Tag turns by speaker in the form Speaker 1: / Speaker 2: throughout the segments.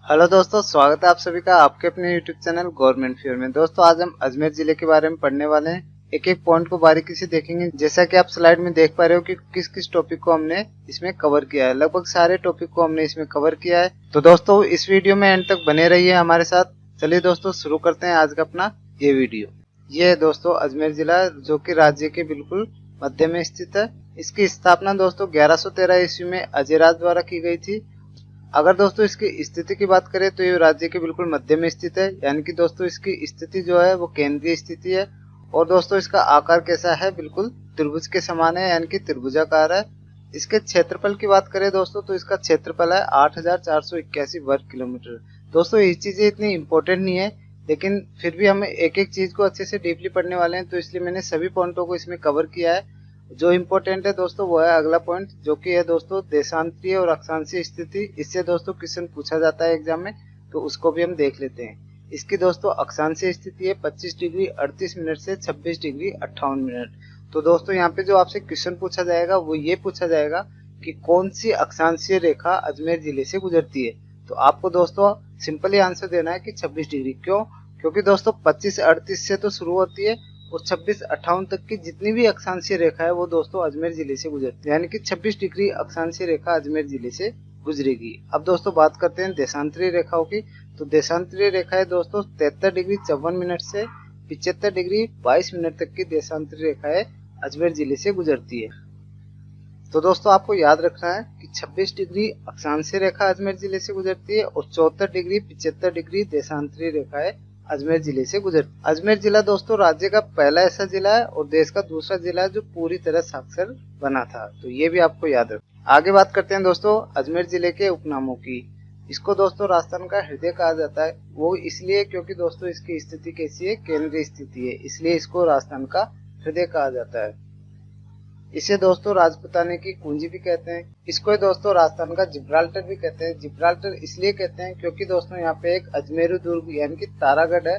Speaker 1: Hello दोस्तों, स्वागत है आप सभी का आपके अपने यूट्यूब चैनल गवर्नमेंट फ्यूर में। दोस्तों आज हम अजमेर जिले के बारे में पढ़ने वाले हैं। एक एक पॉइंट को बारीकी से देखेंगे। जैसा कि आप स्लाइड में देख पा रहे हो कि किस किस टॉपिक को हमने इसमें कवर किया है। लगभग सारे टॉपिक को हमने इसमें कवर किया है। तो दोस्तों इस वीडियो में एंड तक बने रहिए हमारे साथ। चलिए दोस्तों शुरू करते हैं आज का अपना ये वीडियो। ये है दोस्तों अजमेर जिला, जो कि राज्य के बिल्कुल मध्य में स्थित है। इसकी स्थापना दोस्तों 1113 ईस्वी में अजयराज द्वारा की गई थी। अगर दोस्तों इसकी स्थिति की बात करें तो ये राज्य के बिल्कुल मध्य में स्थित है, यानी कि दोस्तों इसकी स्थिति जो है वो केंद्रीय स्थिति है। और दोस्तों इसका आकार कैसा है, बिल्कुल त्रिभुज के समान है, यानी कि त्रिभुजाकार है। इसके क्षेत्रफल की बात करें दोस्तों तो इसका क्षेत्रफल है 8,481 वर्ग किलोमीटर। दोस्तों ये चीजें इतनी इंपॉर्टेंट नहीं है, लेकिन फिर भी हम एक एक चीज को अच्छे से डीपली पढ़ने वाले हैं, तो इसलिए मैंने सभी पॉइंटों को इसमें कवर किया है। जो इम्पोर्टेंट है दोस्तों वो है अगला पॉइंट, जो कि है दोस्तों देशांतरीय और अक्षांशीय स्थिति। इससे दोस्तों क्वेश्चन पूछा जाता है एग्जाम में, तो उसको भी हम देख लेते हैं। इसकी दोस्तों अक्षांशीय स्थिति है 25 डिग्री 38 मिनट से 26 डिग्री 58 मिनट। तो दोस्तों यहाँ पे जो आपसे क्वेश्चन पूछा जाएगा वो ये पूछा जाएगा कि कौन सी अक्षांशीय रेखा अजमेर जिले से गुजरती है। तो आपको दोस्तों सिंपली आंसर देना है कि 26 डिग्री। क्यों? क्योंकि दोस्तों 25-38 से तो शुरू होती है और 26-58 तक की जितनी भी अक्षांशीय रेखा है वो दोस्तों अजमेर जिले से गुजरती है, यानी कि 26 डिग्री अक्षांशीय रेखा अजमेर जिले से गुजरेगी। अब दोस्तों बात करते हैं देशांतरीय रेखाओं की। तो देशांतरीय रेखा है दोस्तों 73 डिग्री 54 मिनट से 75 डिग्री 22 मिनट तक की देशांतरीय रेखा है अजमेर जिले से गुजरती है। तो दोस्तों आपको याद रखना है कि 26 डिग्री अक्षांशीय रेखा अजमेर जिले से गुजरती है और 74 डिग्री 75 डिग्री देशांतरीय रेखा है अजमेर जिले से गुजरती है। अजमेर जिला दोस्तों राज्य का पहला ऐसा जिला है और देश का दूसरा जिला है जो पूरी तरह साक्षर बना था। तो ये भी आपको याद रखना। आगे बात करते हैं दोस्तों अजमेर जिले के उपनामों की। इसको दोस्तों राजस्थान का हृदय कहा जाता है। वो इसलिए क्योंकि दोस्तों इसकी स्थिति कैसी है, केंद्रीय स्थिति है, इसलिए इसको राजस्थान का हृदय कहा जाता है। इसे दोस्तों राजपुताने की कुंजी भी कहते हैं। इसको दोस्तों राजस्थान का जिब्राल्टर भी कहते हैं। जिब्राल्टर इसलिए कहते हैं क्योंकि दोस्तों यहाँ पे एक अजमेरू दुर्ग यानी कि तारागढ़ है,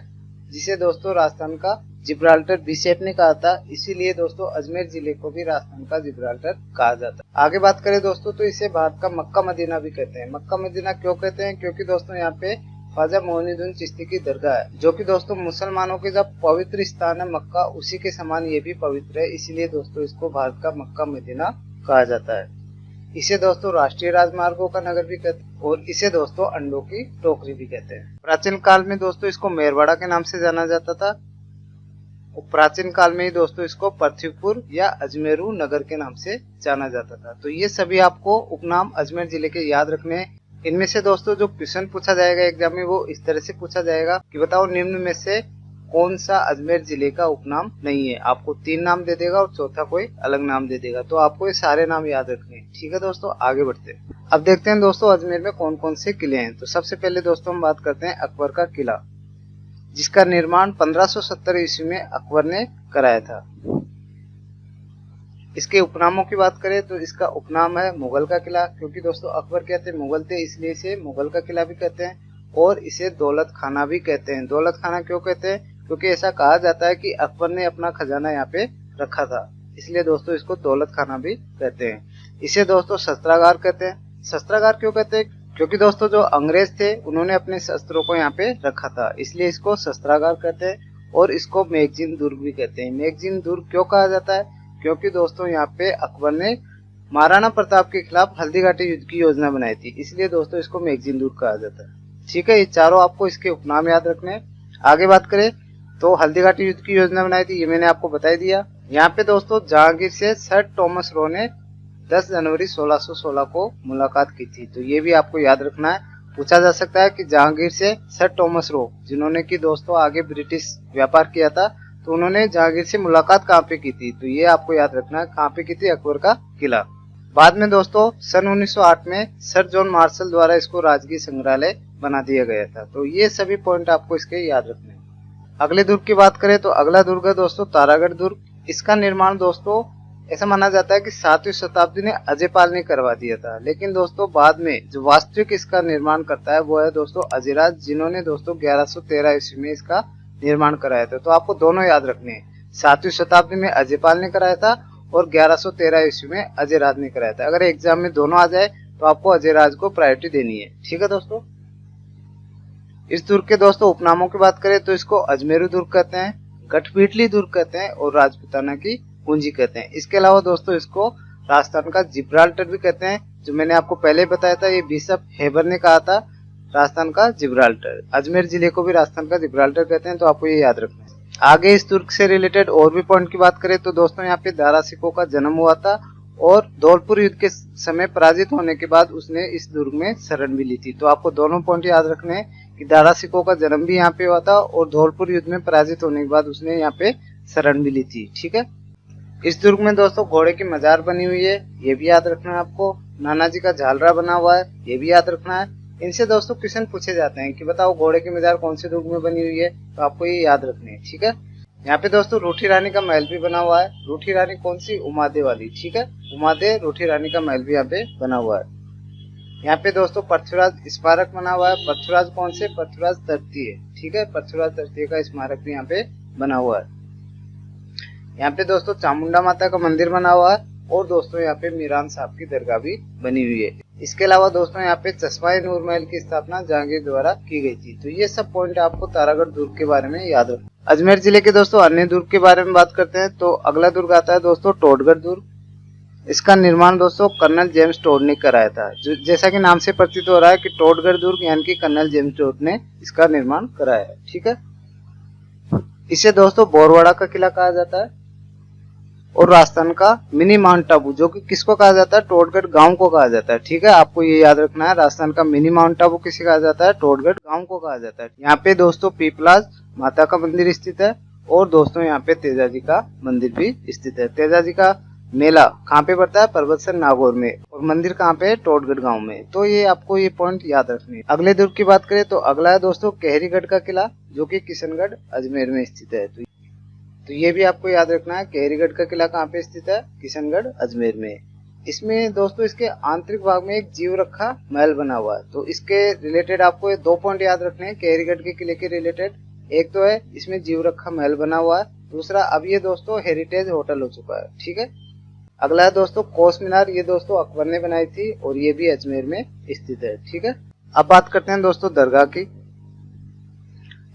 Speaker 1: जिसे दोस्तों राजस्थान का जिब्राल्टर बीशेप ने कहा था। इसीलिए दोस्तों अजमेर जिले को भी राजस्थान का जिब्राल्टर कहा जाता है। आगे बात करें दोस्तों तो इसे भारत का मक्का मदीना भी कहते हैं। मक्का मदीना क्यों कहते हैं? क्योंकि दोस्तों यहाँ पे ख्वाजा मोइनुद्दीन चिश्ती की दरगाह है, जो कि दोस्तों मुसलमानों के जब पवित्र स्थान है मक्का, उसी के समान ये भी पवित्र है। इसीलिए दोस्तों इसको भारत का मक्का मदीना कहा जाता है। इसे दोस्तों राष्ट्रीय राजमार्गों का नगर भी कहते हैं और इसे दोस्तों अंडों की टोकरी भी कहते हैं। प्राचीन काल में दोस्तों इसको मेरवाड़ा के नाम से जाना जाता था और प्राचीन काल में ही दोस्तों इसको पृथ्वीपुर या अजमेरू नगर के नाम से जाना जाता था। तो ये सभी आपको उपनाम अजमेर जिले के याद रखने हैं। इनमें से दोस्तों जो क्वेश्चन पूछा जाएगा एग्जाम में वो इस तरह से पूछा जाएगा कि बताओ निम्न में से कौन सा अजमेर जिले का उपनाम नहीं है। आपको 3 नाम दे देगा और चौथा कोई अलग नाम दे देगा। तो आपको ये सारे नाम याद रखने हैं। ठीक है दोस्तों, आगे बढ़ते हैं। अब देखते हैं दोस्तों अजमेर में कौन कौन से किले हैं। तो सबसे पहले दोस्तों हम बात करते हैं अकबर का किला, जिसका निर्माण 1570 ईस्वी में अकबर ने कराया था। इसके उपनामों की बात करें तो इसका उपनाम है मुगल का किला, क्योंकि दोस्तों अकबर कहते हैं मुगल थे, इसलिए इसे मुगल का किला भी कहते हैं। और इसे दौलत खाना भी कहते हैं। दौलत खाना क्यों कहते हैं? क्योंकि ऐसा कहा जाता है कि अकबर ने अपना खजाना यहाँ पे रखा था, इसलिए दोस्तों इसको दौलत खाना भी कहते हैं। इसे दोस्तों शस्त्रागार कहते हैं। शस्त्रागार क्यों कहते हैं? क्योंकि दोस्तों जो अंग्रेज थे उन्होंने अपने शस्त्रों को यहाँ पे रखा था, इसलिए इसको शस्त्रागार कहते हैं। और इसको मैगजीन दुर्ग भी कहते हैं। मैगजीन दुर्ग क्यों कहा जाता है? क्योंकि दोस्तों यहाँ पे अकबर ने महाराणा प्रताप के खिलाफ हल्दीघाटी युद्ध की योजना बनाई थी, इसलिए दोस्तों इसको मैगजीन दुर्ग कहा जाता है। ठीक है, ये चारों आपको इसके उपनाम याद रखने हैं। आगे बात करें तो हल्दीघाटी युद्ध की योजना बनाई थी, ये मैंने आपको बता दिया। यहाँ पे दोस्तों जहांगीर से सर टॉमस रो ने 10 जनवरी 1616 को मुलाकात की थी। तो ये भी आपको याद रखना है। पूछा जा सकता है कि जहांगीर से सर टॉमस रो, जिन्होंने की दोस्तों आगे ब्रिटिश व्यापार किया था, तो उन्होंने जहांगीर से मुलाकात कहाँ पे की थी? तो ये आपको याद रखना है, कहाँ पे की थी? अकबर का किला। बाद में दोस्तों सन 1908 में सर जॉन मार्शल द्वारा इसको राजकीय संग्रहालय बना दिया गया था। तो ये सभी पॉइंट आपको इसके याद रखने हैं। अगले दुर्ग की बात करें तो अगला दुर्ग है दोस्तों तारागढ़ दुर्ग। इसका निर्माण दोस्तों ऐसा माना जाता है कि 7वीं शताब्दी ने अजयपाल ने करवा दिया था, लेकिन दोस्तों बाद में जो वास्तविक इसका निर्माण करता है वो है दोस्तों अजयराज, जिन्होंने दोस्तों 1113 ईस्वी में इसका निर्माण कराया था। तो आपको दोनों याद रखने हैं। 7वीं शताब्दी में अजयपाल ने कराया था और 1113 ईस्वी में अजयराज ने कराया था। अगर एग्जाम में दोनों आ जाए तो आपको अजयराज को प्रायोरिटी देनी है। ठीक है दोस्तों। इस दुर्ग के दोस्तों उपनामों की बात करें तो इसको अजमेरू दुर्ग कहते हैं, गठपीटली दुर्ग कहते हैं और राजपुताना की कुंजी कहते हैं। इसके अलावा दोस्तों इसको राजस्थान का जिब्राल्टर भी कहते हैं, जो मैंने आपको पहले बताया था, ये बिशप हेबर ने कहा था, राजस्थान का जिब्राल्टर। अजमेर जिले को भी राजस्थान का जिब्राल्टर कहते हैं, तो आपको ये याद रखना है। आगे इस दुर्ग से रिलेटेड और भी पॉइंट की बात करें तो दोस्तों यहाँ पे दारा सिकों का जन्म हुआ था और धौलपुर युद्ध के समय पराजित होने के बाद उसने इस दुर्ग में शरण भी ली थी। तो आपको दोनों पॉइंट याद रखने हैं कि दारा सिकों का जन्म भी यहाँ पे हुआ था और धौलपुर युद्ध में पराजित होने के बाद उसने यहाँ पे शरण भी ली थी। ठीक है। इस दुर्ग में दोस्तों घोड़े की मजार बनी हुई है, ये भी याद रखना है आपको। नाना जी का झालरा बना हुआ है, ये भी याद रखना है। इनसे दोस्तों क्वेश्चन पूछे जाते हैं कि बताओ घोड़े की मजार कौन से दुर्ग में बनी हुई है, तो आपको ये याद रखनी है। ठीक है। यहाँ पे दोस्तों रूठी रानी का महल भी बना हुआ है। रूठी रानी कौन सी? उमादे वाली। ठीक है, उमादे रूठी रानी का महल भी यहाँ पे बना हुआ है। यहाँ पे दोस्तों पृथ्वीराज स्मारक बना हुआ है। पृथ्वीराज कौन से? पृथ्वीराज तृतीय। ठीक है, पृथ्वीराज तृतीय का स्मारक भी यहाँ पे बना हुआ है। यहाँ पे दोस्तों चामुंडा माता का मंदिर बना हुआ है और दोस्तों यहाँ पे मीरान साहब की दरगाह भी बनी हुई है। इसके अलावा दोस्तों यहाँ पे चश्मा-ए नूर महल की स्थापना जहांगीर द्वारा की गई थी। तो ये सब पॉइंट आपको तारागढ़ दुर्ग के बारे में याद रखना। अजमेर जिले के दोस्तों अन्य दुर्ग के बारे में बात करते हैं तो अगला दुर्ग आता है दोस्तों टोडगढ़ दुर्ग। इसका निर्माण दोस्तों कर्नल जेम्स टोड ने कराया था। जैसा कि नाम से प्रतीत हो रहा है कि टोडगढ़ दुर्ग यानी कि कर्नल जेम्स टोड ने इसका निर्माण कराया है। ठीक है। इसे दोस्तों बोरवाड़ा का किला कहा जाता है और राजस्थान का मिनी माउंट आबू, जो कि किसको कहा जाता है? टोडगढ़ गांव को कहा जाता है। ठीक है, आपको ये याद रखना है। राजस्थान का मिनी माउंट आबू किसे कहा जाता है? टोडगढ़ गांव को कहा जाता है। यहाँ पे दोस्तों पीपलाज माता का मंदिर स्थित है और दोस्तों यहाँ पे तेजाजी का मंदिर भी स्थित है। तेजाजी का मेला कहाँ पे पड़ता है? परबतसर नागौर में। और मंदिर कहाँ पे है? टोडगढ़ गांव में। तो ये आपको ये पॉइंट याद रखने हैं। अगले दुर्ग की बात करें तो अगला है दोस्तों केहरीगढ़ का किला, जो कि किशनगढ़ अजमेर में स्थित है। तो ये भी आपको याद रखना है। केहरीगढ़ का किला कहाँ पे स्थित है? किशनगढ़ अजमेर में। इसमें दोस्तों इसके आंतरिक भाग में एक जीव रखा महल बना हुआ है। तो इसके रिलेटेड आपको ये 2 पॉइंट याद रखने हैं केहरीगढ़ के किले के रिलेटेड। एक तो है इसमें जीव रखा महल बना हुआ है, दूसरा अब ये दोस्तों हेरिटेज होटल हो चुका है। ठीक है। अगला है दोस्तों कोस मीनार। ये दोस्तों अकबर ने बनाई थी और ये भी अजमेर में स्थित है। ठीक है। अब बात करते हैं दोस्तों दरगाह की।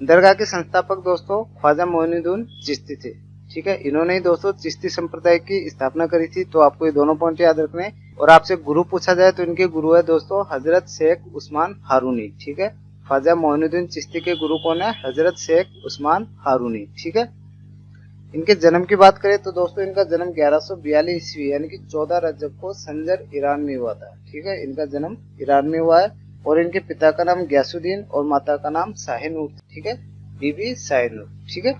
Speaker 1: दरगाह के संस्थापक दोस्तों ख्वाजा मोइनुद्दीन चिश्ती थे। ठीक है, इन्होंने ही दोस्तों चिश्ती संप्रदाय की स्थापना करी थी। तो आपको ये दोनों पॉइंट याद रखने हैं। और आपसे गुरु पूछा जाए तो इनके गुरु है दोस्तों हजरत शेख उस्मान हारूनी। ठीक है, ख्वाजा मोइनुद्दीन चिश्ती के गुरु कौन है? हजरत शेख उस्मान हारूनी। ठीक है। इनके जन्म की बात करें तो दोस्तों इनका जन्म 1142 ईस्वी यानी कि 14 रजब को संजर ईरान में हुआ था। ठीक है, इनका जन्म ईरान में हुआ है और इनके पिता का नाम ग्यासुद्दीन और माता का नाम शाहनूर। ठीक है, बीबी शाहनूर। ठीक है।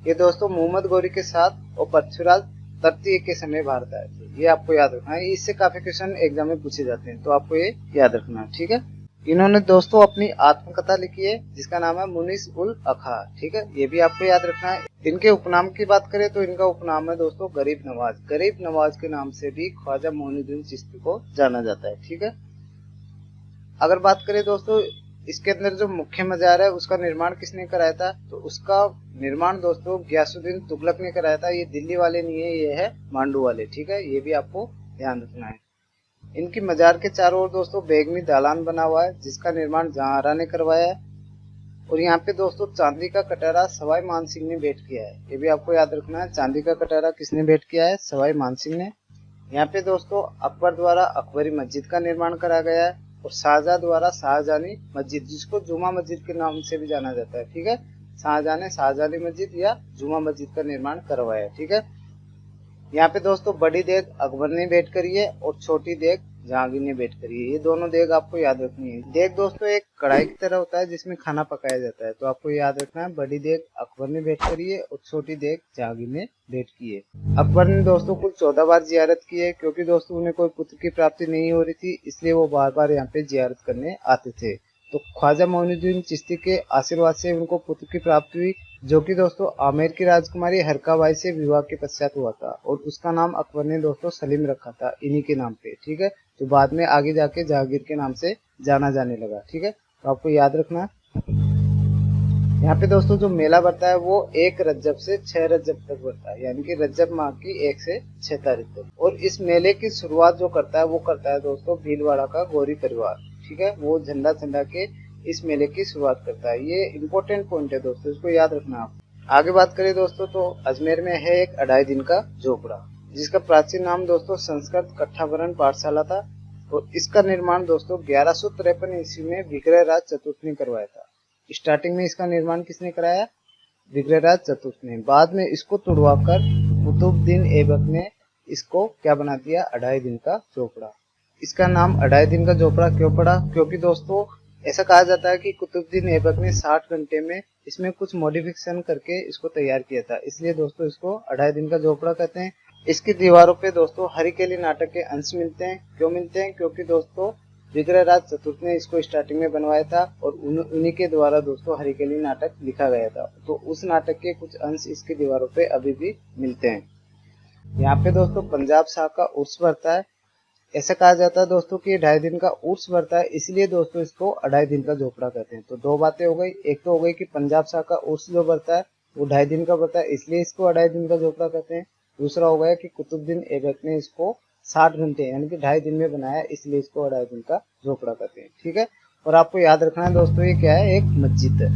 Speaker 1: ये दोस्तों मोहम्मद गौरी के साथ और पृथ्वीराज तृतीय के समय भारत आए थे। ये आपको याद रखना है। इससे काफी क्वेश्चन एग्जाम में पूछे जाते हैं, तो आपको ये याद रखना है। ठीक है। इन्होंने दोस्तों अपनी आत्मकथा लिखी है जिसका नाम है मुनीस उल अखा। ठीक है, ये भी आपको याद रखना है। इनके उपनाम की बात करें तो इनका उपनाम है दोस्तों गरीब नवाज। गरीब नवाज के नाम से भी ख्वाजा मोइनुद्दीन चिश्ती को जाना जाता है। ठीक है। अगर बात करें दोस्तों इसके अंदर जो मुख्य मजार है उसका निर्माण किसने कराया था? तो उसका निर्माण दोस्तों ग्यासुद्दीन तुगलक ने कराया था। ये दिल्ली वाले नहीं है, ये है मांडू वाले। ठीक है, ये भी आपको ध्यान रखना है। इनकी मजार के चारों ओर दोस्तों बेगमी दालान बना हुआ है जिसका निर्माण जहांआरा ने करवाया है। और यहाँ पे दोस्तों चांदी का कटोरा सवाई मानसिंह ने भेंट किया है। ये भी आपको याद रखना है। चांदी का कटोरा किसने भेंट किया है? सवाई मानसिंह ने। यहाँ पे दोस्तों अकबर द्वारा अकबरी मस्जिद का निर्माण करा गया है और शाहजहां द्वारा शाहजहानी मस्जिद, जिसको जुमा मस्जिद के नाम से भी जाना जाता है। ठीक है, शाहजहां ने शाहजहानी मस्जिद या जुमा मस्जिद का निर्माण करवाया। ठीक है। यहाँ पे दोस्तों बड़ी देग अकबर ने भेंट करी है और छोटी देग जहांगीर ने भेंट करी है। ये दोनों देग आपको याद रखनी है। देग दोस्तों एक कढ़ाई की तरह होता है जिसमें खाना पकाया जाता है। तो आपको याद रखना है बड़ी देग अकबर ने भेंट करी है और छोटी देग जहांगीर ने भेंट की है। अकबर ने दोस्तों कुल 14 बार जियारत की है क्योंकि दोस्तों उन्हें कोई पुत्र की प्राप्ति नहीं हो रही थी, इसलिए वो बार बार यहाँ पे जियारत करने आते थे। तो ख्वाजा मोइनुद्दीन चिश्ती के आशीर्वाद से उनको पुत्र की प्राप्ति हुई, जो कि दोस्तों आमेर की राजकुमारी हरकाबाई से विवाह के पश्चात हुआ था और उसका नाम अकबर ने दोस्तों सलीम रखा था इन्हीं के नाम पे। ठीक है, तो बाद में आगे जाके जहांगीर के नाम से जाना जाने लगा। ठीक है, तो आपको याद रखना। यहाँ पे दोस्तों जो मेला बढ़ता है वो 1 रज्जब से 6 रज्जब तक बढ़ता है, यानी कि रज्जब माह की 1 से 6 तारीख तक। और इस मेले की शुरुआत जो करता है वो करता है दोस्तों भीलवाड़ा का गौरी परिवार। ठीक है, वो झंडा के इस मेले की शुरुआत करता है। ये इम्पोर्टेंट पॉइंट है दोस्तों, इसको याद रखना आप। आगे बात करें दोस्तों तो अजमेर में है एक 2.5 दिन का झोपड़ा, जिसका प्राचीन नाम दोस्तों संस्कृत कट्ठावरण पाठशाला था। और इसका निर्माण दोस्तों 1153 ईस्वी में विग्रहराज चतुर्थ ने करवाया था। स्टार्टिंग में इसका निर्माण किसने कराया? विग्रहराज चतुर्थ ने। बाद में इसको तुड़वाकर कुतुबुद्दीन ऐबक ने इसको क्या बना दिया? 2.5 दिन का झोपड़ा। इसका नाम 2.5 दिन का झोपड़ा क्यों पड़ा? क्योंकि दोस्तों ऐसा कहा जाता है कि कुतुबुद्दीन ऐबक ने 60 घंटे में इसमें कुछ मॉडिफिकेशन करके इसको तैयार किया था, इसलिए दोस्तों इसको 2.5 दिन का झोपड़ा कहते हैं। इसकी दीवारों पे दोस्तों हरिकेली नाटक के अंश मिलते हैं। क्यों मिलते हैं? क्योंकि दोस्तों विग्रहराज चतुर्थ ने इसको स्टार्टिंग में बनवाया था और उन्हीं के द्वारा दोस्तों हरिकेली नाटक लिखा गया था, तो उस नाटक के कुछ अंश इसकी दीवारों पे अभी भी मिलते हैं। यहाँ पे दोस्तों पंजाब शाह का उर्स बढ़ता है। ऐसा कहा जाता है दोस्तों कि 2.5 दिन का उर्स बढ़ता है, इसलिए दोस्तों इसको 2.5 दिन का झोपड़ा कहते हैं। तो दो बातें हो गई, एक तो हो गई कि पंजाब शाह का उर्स जो बढ़ता है वो 2.5 दिन का बढ़ता है, इसलिए इसको 2.5 दिन का झोपड़ा कहते हैं। दूसरा हो गया कि कुतुबुद्दीन ऐबक ने इसको 60 घंटे यानी कि 2.5 दिन में बनाया, इसलिए इसको 2.5 दिन का झोपड़ा कहते हैं। ठीक है, और आपको याद रखना है दोस्तों ये क्या है? एक मस्जिद है।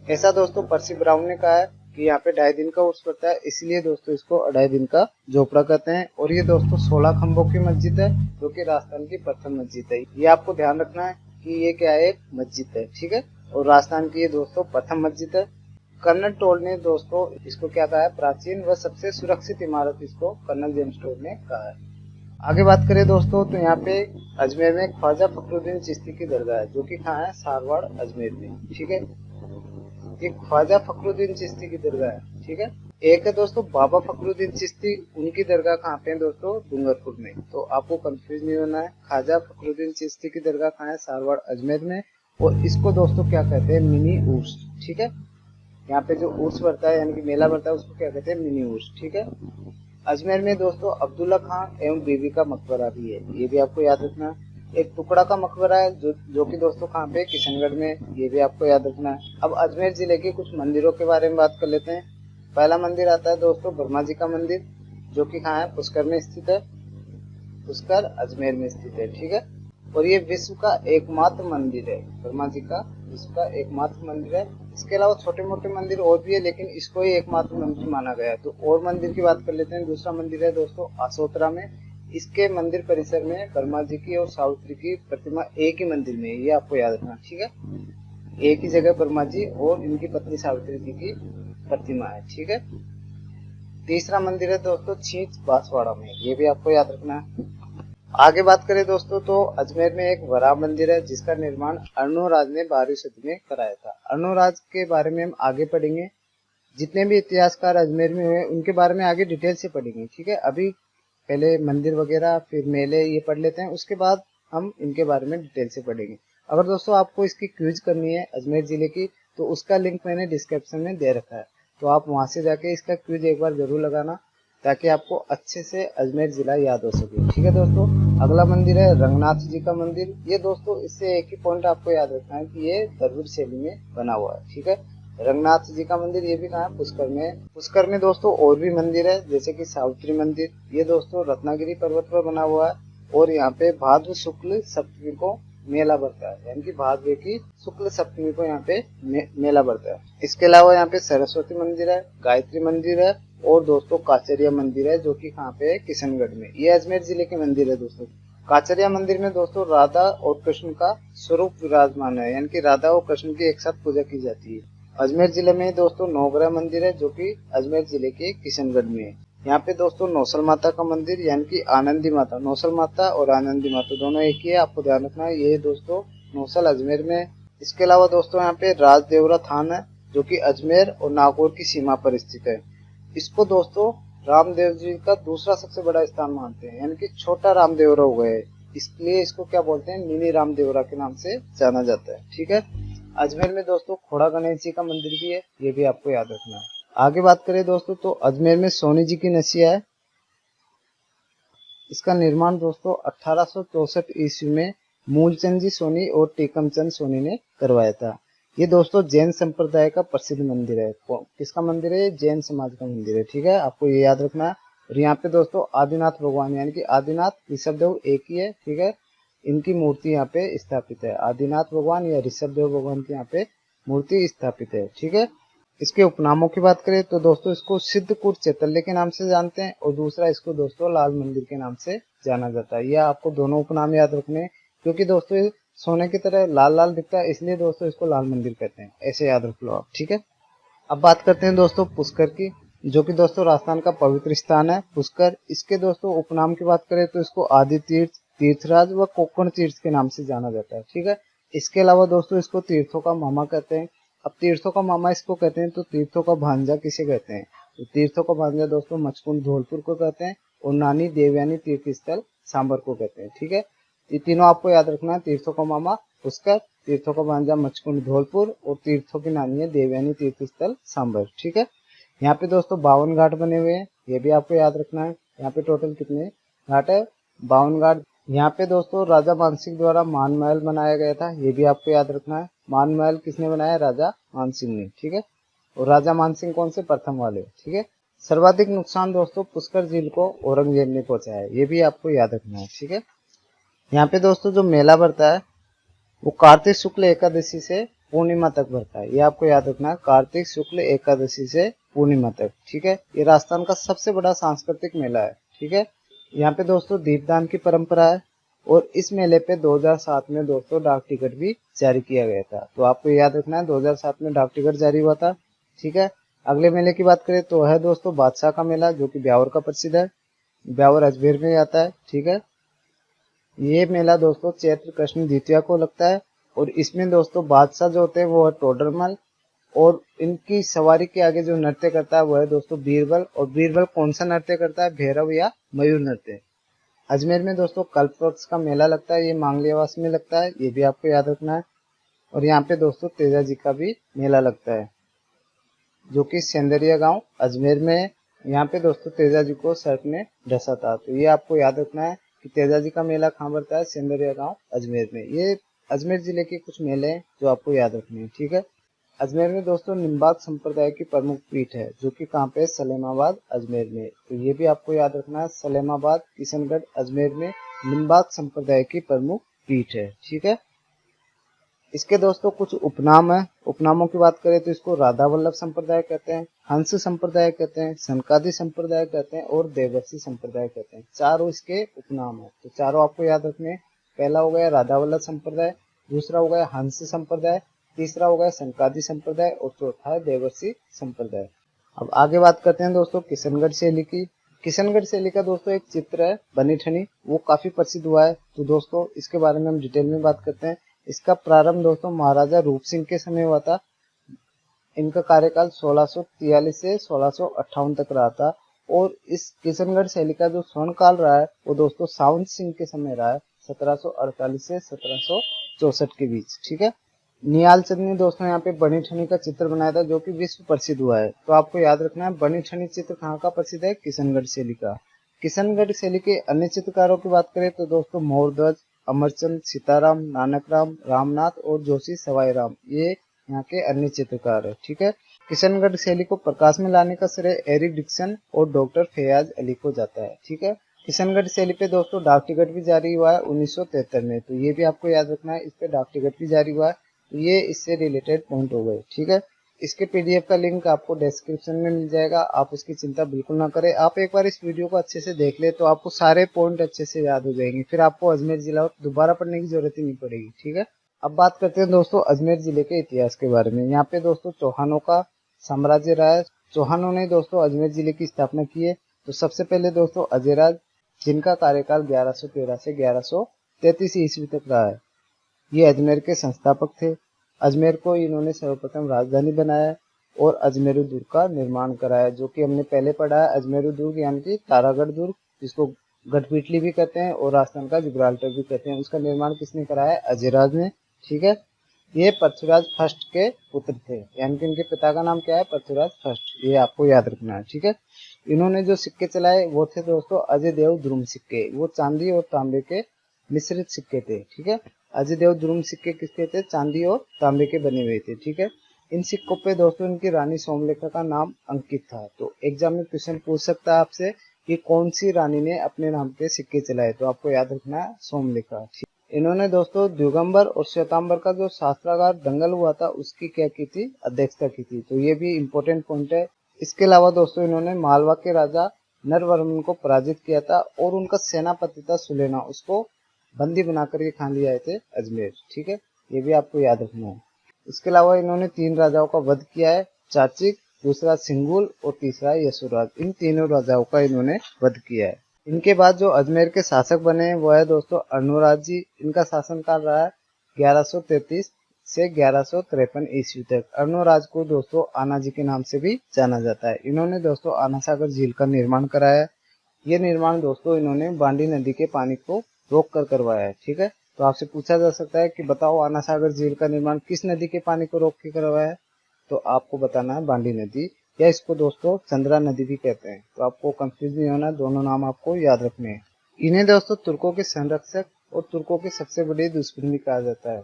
Speaker 1: ऐसा दोस्तों पर्सी ब्राउन ने कहा है कि यहाँ पे 2.5 दिन का उर्स पड़ता है, इसलिए दोस्तों इसको 2.5 दिन का झोपड़ा कहते हैं। और ये दोस्तों 16 खंभों की मस्जिद है, जो कि राजस्थान की प्रथम मस्जिद है। ये आपको ध्यान रखना है कि ये क्या है? एक मस्जिद है। ठीक है, और राजस्थान की ये दोस्तों प्रथम मस्जिद है। कर्नल टोल ने दोस्तों इसको क्या कहा है? प्राचीन व सबसे सुरक्षित इमारत इसको कर्नल जेम्स टोल ने कहा है। आगे बात करें दोस्तों तो यहाँ पे अजमेर में ख्वाजा फखरुद्दीन चिश्ती की दरगाह है, जो कि कहाँ है? सारवाड़ अजमेर में। ठीक है, ये ख्वाजा फखरुद्दीन चिश्ती की दरगाह है। ठीक है, एक है दोस्तों बाबा फखरुद्दीन चिश्ती, उनकी दरगाह कहाँ पे है दोस्तों? डूंगरपुर में। तो आपको कंफ्यूज नहीं होना है, ख्वाजा फखरुद्दीन चिश्ती की दरगाह कहाँ है? सारवाड़ अजमेर में। और इसको दोस्तों क्या कहते हैं? मिनी उर्स। ठीक है, यहाँ पे जो उर्स बढ़ता है यानी कि मेला बढ़ता है उसको क्या कहते हैं? मिनी उर्स। ठीक है, अजमेर में दोस्तों अब्दुल्ला खान एवं बीबी का मकबरा भी है, ये भी आपको याद रखना है। एक टुकड़ा का मकबरा है जो कि दोस्तों कहाँ पे? किशनगढ़ में, ये भी आपको याद रखना है। अब अजमेर जिले के कुछ मंदिरों के बारे में बात कर लेते हैं। पहला मंदिर आता है दोस्तों ब्रह्मा जी का मंदिर, जो कि कहाँ है? पुष्कर में स्थित है। पुष्कर अजमेर में स्थित है। ठीक है, और ये विश्व का एकमात्र मंदिर है। ब्रह्मा जी का विश्व का एकमात्र मंदिर है। इसके अलावा छोटे मोटे मंदिर और भी है, लेकिन इसको ही एकमात्र मंदिर माना गया है। तो और मंदिर की बात कर लेते हैं। दूसरा मंदिर है दोस्तों आसोतरा में। इसके मंदिर परिसर में ब्रह्मा जी की और सावित्री की प्रतिमा एक ही मंदिर में है, ये आपको याद रखना। ठीक है, एक ही जगह ब्रह्मा जी और इनकी पत्नी सावित्री जी की प्रतिमा है। ठीक है, तीसरा मंदिर है दोस्तों छींच बांसवाड़ा में, ये भी आपको याद रखना है। आगे बात करें दोस्तों तो अजमेर में एक वराह मंदिर है, जिसका निर्माण अर्णोराज ने 12वीं सदी में कराया था। अर्णोराज के बारे में हम आगे पढ़ेंगे। जितने भी इतिहासकार अजमेर में हुए उनके बारे में आगे डिटेल से पढ़ेंगे। ठीक है, अभी पहले मंदिर वगैरह फिर मेले ये पढ़ लेते हैं, उसके बाद हम इनके बारे में डिटेल से पढ़ेंगे। अगर दोस्तों आपको इसकी क्विज करनी है अजमेर जिले की, तो उसका लिंक मैंने डिस्क्रिप्शन में दे रखा है, तो आप वहां से जाके इसका क्विज एक बार जरूर लगाना, ताकि आपको अच्छे से अजमेर जिला याद हो सके। ठीक है दोस्तों, अगला मंदिर है रंगनाथ जी का मंदिर। ये दोस्तों इससे एक ही पॉइंट आपको याद रखना है कि ये द्रविड़ शैली में बना हुआ है। ठीक है, रंगनाथ जी का मंदिर, ये भी कहाँ है? पुष्कर में। पुष्कर में दोस्तों और भी मंदिर है, जैसे कि सावित्री मंदिर, ये दोस्तों रत्नागिरी पर्वत पर बना हुआ है। और यहाँ पे भाद्र शुक्ल सप्तमी को मेला बढ़ता है, यानी कि भाद्र की शुक्ल सप्तमी को यहाँ पे मेला बढ़ता है। इसके अलावा यहाँ पे सरस्वती मंदिर है, गायत्री मंदिर है और दोस्तों काचरिया मंदिर है, जो कि कहाँ पे है? किशनगढ़ में। ये अजमेर जिले के मंदिर है दोस्तों। काचरिया मंदिर में दोस्तों राधा और कृष्ण का स्वरूप विराजमान है, यानी कि राधा और कृष्ण की एक साथ पूजा की जाती है। अजमेर जिले में दोस्तों नौग्रह मंदिर है, जो कि अजमेर जिले के किशनगढ़ में है। यहाँ पे दोस्तों नौसल माता का मंदिर, यानी कि आनंदी माता, नौसल माता और आनंदी माता दोनों एक ही है, आपको ध्यान रखना है। ये दोस्तों नौसल अजमेर में है। इसके अलावा दोस्तों यहाँ पे राजदेवरा थान है, जो कि अजमेर और नागौर की सीमा पर स्थित है। इसको दोस्तों रामदेव जी का दूसरा सबसे बड़ा स्थान मानते हैं, यानी कि छोटा रामदेवरा हो गए, इसलिए इसको क्या बोलते हैं? मिनी रामदेवरा के नाम से जाना जाता है। ठीक है, अजमेर में दोस्तों खोड़ा गणेश जी का मंदिर भी है, ये भी आपको याद रखना है। आगे बात करें दोस्तों तो अजमेर में सोनी जी की नसिया है। इसका निर्माण दोस्तों 1864 ईस्वी में मूलचंद जी सोनी और टीकमचंद सोनी ने करवाया था। ये दोस्तों जैन संप्रदाय का प्रसिद्ध मंदिर है। किसका मंदिर है? जैन समाज का मंदिर है। ठीक है, आपको ये याद रखना है। और यहाँ पे दोस्तों आदिनाथ भगवान, यानी कि आदिनाथ ऋषभदेव एक ही है। ठीक है, इनकी मूर्ति यहाँ पे स्थापित है। आदिनाथ भगवान या ऋषभदेव भगवान की यहाँ पे मूर्ति स्थापित है। ठीक है। इसके उपनामों की बात करें तो दोस्तों इसको सिद्धकूट चैतल्य के नाम से जानते हैं और दूसरा इसको दोस्तों लाल मंदिर के नाम से जाना जाता है। यह आपको दोनों उपनाम याद रखने हैं, क्योंकि दोस्तों ये सोने की तरह लाल लाल दिखता है, इसलिए दोस्तों इसको लाल मंदिर कहते हैं। ऐसे याद रख लो आप। ठीक है। अब बात करते हैं दोस्तों पुष्कर की, जो कि दोस्तों राजस्थान का पवित्र स्थान है पुष्कर। इसके दोस्तों उपनाम की बात करें तो इसको आदि तीर्थ, तीर्थराज व कोकण तीर्थ के नाम से जाना जाता है। ठीक है। इसके अलावा दोस्तों इसको तीर्थों का मामा कहते हैं। अब तीर्थों का मामा इसको कहते हैं तो तीर्थों का भांजा किसे कहते हैं? तो तीर्थों का भांजा दोस्तों मचकुंड धौलपुर को कहते हैं और नानी देवयानी तीर्थ स्थल सांबर को कहते हैं। ठीक है। ये तीनों आपको याद रखना है, तीर्थों का मामा पुष्कर, तीर्थों का भांजा मचकुंड धौलपुर और तीर्थों की नानी है देवयानी तीर्थ स्थल सांबर। ठीक है। यहाँ पे दोस्तों 52 घाट बने हुए हैं, ये भी आपको याद रखना है। यहाँ पे टोटल कितने घाट है? 52 घाट। यहाँ पे दोस्तों राजा मानसिंह द्वारा मानमहल बनाया गया था, ये भी आपको याद रखना है। मानमहल किसने बनाया? राजा मानसिंह ने। ठीक है। और राजा मानसिंह कौन से? प्रथम वाले। ठीक है। सर्वाधिक नुकसान दोस्तों पुष्कर झील को औरंगजेब ने पहुंचाया है, ये भी आपको याद रखना है। ठीक है। यहाँ पे दोस्तों जो मेला भरता है वो कार्तिक शुक्ल एकादशी से पूर्णिमा तक भरता है, ये आपको याद रखना है। कार्तिक शुक्ल एकादशी से पूर्णिमा तक। ठीक है। ये राजस्थान का सबसे बड़ा सांस्कृतिक मेला है। ठीक है। यहाँ पे दोस्तों दीपदान की परंपरा है और इस मेले पे 2007 में दोस्तों डाक टिकट भी जारी किया गया था, तो आपको याद रखना है 2007 में डाक टिकट जारी हुआ था। ठीक है। अगले मेले की बात करें तो है दोस्तों बादशाह का मेला, जो कि ब्यावर का प्रसिद्ध है। ब्यावर अजमेर में आता है। ठीक है। ये मेला दोस्तों चैत्र कृष्ण द्वितीया को लगता है और इसमें दोस्तों बादशाह जो होते हैं वो है टोडरमल और इनकी सवारी के आगे जो नृत्य करता है वो है दोस्तों बीरबल। और बीरबल कौन सा नृत्य करता है? भैरव या मयूर नृत्य। अजमेर में दोस्तों कल्पवृक्ष का मेला लगता है, ये मांगलियावास में लगता है, ये भी आपको याद रखना है। और यहाँ पे दोस्तों तेजा जी का भी मेला लगता है, जो कि सेंदरिया गांव अजमेर में है। यहाँ पे दोस्तों तेजा जी को सर्प ने डसा था, तो ये आपको याद रखना है कि तेजा जी का मेला कहाँ पड़ता है? सेंदरिया गांव अजमेर में। ये अजमेर जिले के कुछ मेले हैं जो आपको याद रखने हैं। ठीक है। अजमेर में दोस्तों निम्बार्क संप्रदाय की प्रमुख पीठ है, जो कि कहाँ पे? सलेमाबाद अजमेर में। तो ये भी आपको याद रखना है, सलेमाबाद किशनगढ़ अजमेर में निम्बार्क संप्रदाय की प्रमुख पीठ है। ठीक है। इसके दोस्तों कुछ उपनाम है। उपनामों की बात करें तो इसको राधा वल्लभ संप्रदाय कहते हैं, हंस संप्रदाय कहते हैं, सनकादि संप्रदाय कहते हैं और देवर्षि संप्रदाय कहते हैं। चारों इसके उपनाम है, तो चारों आपको याद रखने हैं। पहला हो गया राधा वल्लभ संप्रदाय, दूसरा हो गया हंस संप्रदाय, तीसरा हो गया सनकादि संप्रदाय और चौथा है देवर्षि संप्रदाय। अब आगे बात करते हैं दोस्तों किशनगढ़ शैली की। किशनगढ़ शैली का दोस्तों एक चित्र है बनी ठनी, वो काफी प्रसिद्ध हुआ है, तो दोस्तों इसके बारे में हम डिटेल में बात करते हैं। इसका प्रारंभ दोस्तों महाराजा रूप सिंह के समय हुआ था। इनका कार्यकाल 1643 से 1658 तक रहा था और इस किशनगढ़ शैली का जो स्वर्ण काल रहा है वो दोस्तों सावंत सिंह के समय रहा है, 1748 से 1764 के बीच। ठीक है। निहाल चंद ने दोस्तों यहाँ पे बनी ठनी का चित्र बनाया था, जो कि विश्व प्रसिद्ध हुआ है। तो आपको याद रखना है बनी ठनी चित्र कहाँ का प्रसिद्ध है? किशनगढ़ शैली का। किशनगढ़ शैली के अन्य चित्रकारों की बात करें तो दोस्तों मोरध्वज, अमरचंद, सीताराम, नानकराम, रामनाथ और जोशी सवाई राम, ये यहाँ के अन्य चित्रकार है। ठीक है। किशनगढ़ शैली को प्रकाश में लाने का श्रेय एरिक डिक्सन और डॉक्टर फैयाज अली को जाता है। ठीक है। किशनगढ़ शैली पे दोस्तों डाक टिकट भी जारी हुआ है 1973 में, तो ये भी आपको याद रखना है, इस पे डाक टिकट भी जारी हुआ है। तो ये इससे रिलेटेड पॉइंट हो गए। ठीक है। इसके पीडीएफ का लिंक आपको डिस्क्रिप्शन में मिल जाएगा, आप उसकी चिंता बिल्कुल ना करें। आप एक बार इस वीडियो को अच्छे से देख ले तो आपको सारे पॉइंट अच्छे से याद हो जाएंगे, फिर आपको अजमेर जिला दोबारा पढ़ने की जरूरत ही नहीं पड़ेगी। ठीक है। अब बात करते हैं दोस्तों अजमेर जिले के इतिहास के बारे में। यहाँ पे दोस्तों चौहानों का साम्राज्य रहा है। चौहानों ने दोस्तों अजमेर जिले की स्थापना की है। तो सबसे पहले दोस्तों अजयराज, जिनका कार्यकाल 1113 से 1133 ईस्वी तक रहा है, ये अजमेर के संस्थापक थे। अजमेर को इन्होंने सर्वप्रथम राजधानी बनाया और अजमेरू दुर्ग का निर्माण कराया, जो कि हमने पहले पढ़ा है। अजमेरू दुर्ग यानी कि तारागढ़ दुर्ग, जिसको गढ़पीटली भी कहते हैं और राजस्थान का जिब्राल्टर भी कहते हैं, उसका निर्माण किसने कराया? अजयराज ने। ठीक है। ये पृथ्वीराज फर्स्ट के पुत्र थे, यानी कि इनके पिता का नाम क्या है? पृथ्वीराज फर्स्ट, ये आपको याद रखना है। ठीक है। इन्होंने जो सिक्के चलाए वो थे दोस्तों अजय देव ध्रुम सिक्के, वो चांदी और तांबे के मिश्रित सिक्के थे। ठीक है। अजय देव ध्रुम सिक्के किसके थे? चांदी और तांबे के बने हुए थे। ठीक है। इन सिक्कों पे दोस्तों इनकी रानी सोमलेखा का नाम अंकित था। तो एग्जाम में क्वेश्चन पूछ सकता है आपसे कि कौन सी रानी ने अपने नाम पे सिक्के चलाए, तो आपको याद रखना है सोमलेखा। इन्होंने दोस्तों दिगंबर और श्वेतांबर का जो शास्त्रागार दंगल हुआ था उसकी क्या की थी, अध्यक्षता की थी। तो ये भी इम्पोर्टेंट पॉइंट है। इसके अलावा दोस्तों इन्होंने मालवा के राजा नरवर्मन को पराजित किया था और उनका सेनापति था सुलेना, उसको बंदी बनाकर ये खान ले आए थे अजमेर। ठीक है, ये भी आपको याद रखना है। इसके अलावा इन्होंने 3 राजाओं का वध किया है, चाचिक, दूसरा सिंगुल और तीसरा यशोराज। इन तीनों राजाओं का इन्होंने वध किया है। इनके बाद जो अजमेर के शासक बने वो है दोस्तों अर्णोराज जी। इनका शासनकाल रहा है 1133 से 1153 ईस्वी तक। अर्णोराज को दोस्तों आना जी के नाम से भी जाना जाता है। इन्होंने दोस्तों आना सागर झील का निर्माण कराया। ये निर्माण दोस्तों इन्होंने बांडी नदी के पानी को रोक कर करवाया है। ठीक है, तो आपसे पूछा जा सकता है कि बताओ आना सागर झील का निर्माण किस नदी के पानी को रोक के करवाया है, तो आपको बताना है बांडी नदी, या इसको दोस्तों चंद्रा नदी भी कहते हैं। तो आपको कंफ्यूज नहीं होना, दोनों नाम आपको याद रखने हैं। इन्हें दोस्तों तुर्कों के संरक्षक और तुर्कों के सबसे बड़े दुश्मन भी कहा जाता है।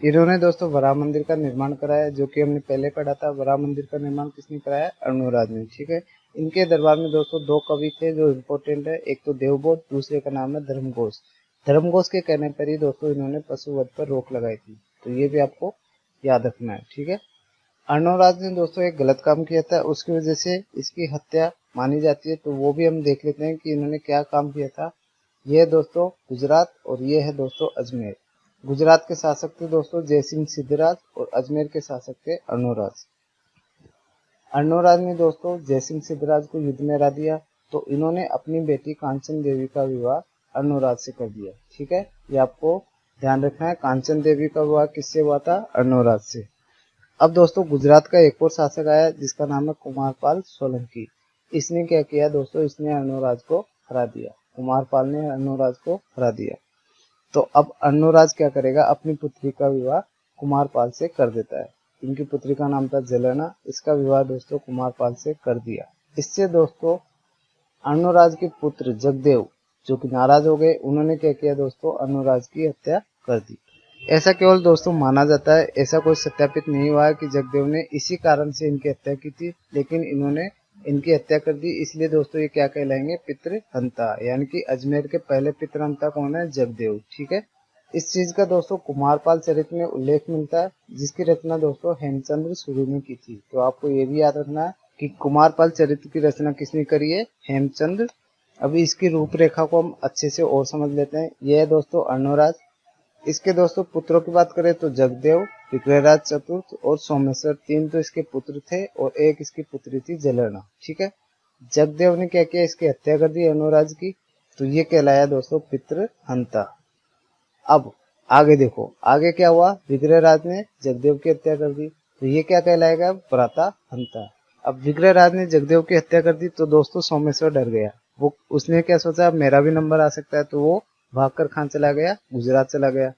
Speaker 1: इन्होंने दोस्तों वराह मंदिर का निर्माण कराया, जो कि हमने पहले पढ़ा था। वराह मंदिर का निर्माण किसने कराया? अर्णोराज ने। ठीक है, इनके दरबार में दोस्तों 2 कवि थे जो इम्पोर्टेंट है, एक तो देवबोध, दूसरे का नाम है धर्मघोष। धर्मघोष के कहने पर ही दोस्तों इन्होंने पशुवध पर रोक लगाई थी। तो ये भी आपको याद रखना है। ठीक है, अर्णोराज ने दोस्तों एक गलत काम किया था, उसकी वजह से इसकी हत्या मानी जाती है। तो वो भी हम देख लेते हैं कि इन्होंने क्या काम किया था। ये है दोस्तों गुजरात और ये है दोस्तों अजमेर। गुजरात के शासक थे दोस्तों जयसिंह सिद्धराज और अजमेर के शासक थे अर्णोराज। अर्णोराज ने दोस्तों जयसिंह सिद्धराज को युद्ध में हरा दिया, तो इन्होंने अपनी बेटी कांचन देवी का विवाह अर्णोराज से कर दिया। ठीक है, ये आपको ध्यान रखना है। कांचन देवी का विवाह किससे हुआ था? अर्णोराज से। अब दोस्तों गुजरात का एक और शासक आया जिसका नाम है कुमारपाल सोलंकी। इसने क्या किया दोस्तों, इसने अर्णोराज को हरा दिया। कुमारपाल ने अर्णोराज को हरा दिया। तो अब अर्णोराज क्या करेगा, अपनी पुत्री का विवाह कुमारपाल से कर देता है। इनकी पुत्री का नाम था जलना, इसका विवाह दोस्तों कुमारपाल से कर दिया। इससे दोस्तों अर्णोराज के पुत्र जगदेव जो कि नाराज हो गए, उन्होंने क्या किया दोस्तों, अर्णोराज की हत्या कर दी। ऐसा केवल दोस्तों माना जाता है, ऐसा कोई सत्यापित नहीं हुआ है कि जगदेव ने इसी कारण से इनकी हत्या की थी, लेकिन इन्होंने इनकी हत्या कर दी। इसलिए दोस्तों ये क्या कहलाएंगे? पितृहंता। यानी कि अजमेर के पहले पितृहंता कौन है? जगदेव। ठीक है, इस चीज का दोस्तों कुमारपाल चरित्र में उल्लेख मिलता है, जिसकी रचना दोस्तों हेमचंद्र सूरी ने की थी। तो आपको ये भी याद रखना है कि कुमारपाल चरित्र की रचना किसने करी है? हेमचंद्र। अभी इसकी रूपरेखा को हम अच्छे से और समझ लेते हैं। यह है दोस्तों अर्णोराज। इसके दोस्तों पुत्रों की बात करें तो जगदेव, विक्रयराज चतुर्थ और सोमेश्वर, 3 तो इसके पुत्र थे और एक इसकी पुत्री थी जलना। ठीक है, जगदेव ने क्या किया, इसकी हत्या कर दी अर्णोराज की। तो ये कहलाया दोस्तों पितृहंता। अब आगे देखो, आगे क्या हुआ, विक्रयराज ने जगदेव की हत्या कर दी, तो ये क्या कहलाएगा? भ्राताहंता। अब विक्रयराज ने जगदेव की हत्या कर दी तो दोस्तों सोमेश्वर डर गया। वो उसने क्या सोचा, अब मेरा भी नंबर आ सकता है, तो वो भागकर खान चला गया, गुजरात चला गया।